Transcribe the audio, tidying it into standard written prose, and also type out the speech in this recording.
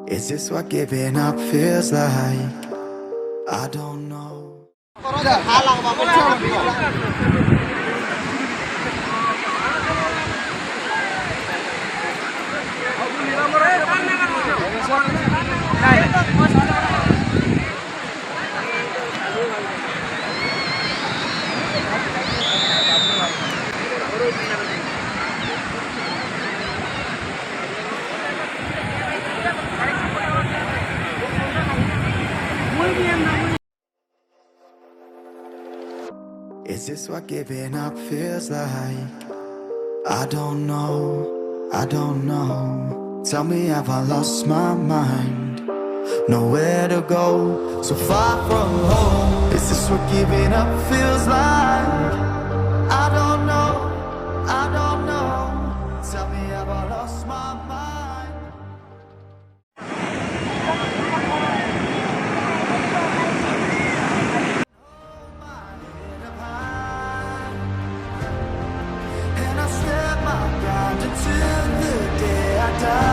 Is this what giving up feels like? I don't know. Is this what giving up feels like? I don't know, I don't know. Tell me, have I lost my mind? Nowhere to go, so far from home. Is this what giving up feels like? I don't know, I don't know. Tell me, have I lost my mind? And I swear my ground until the day I die.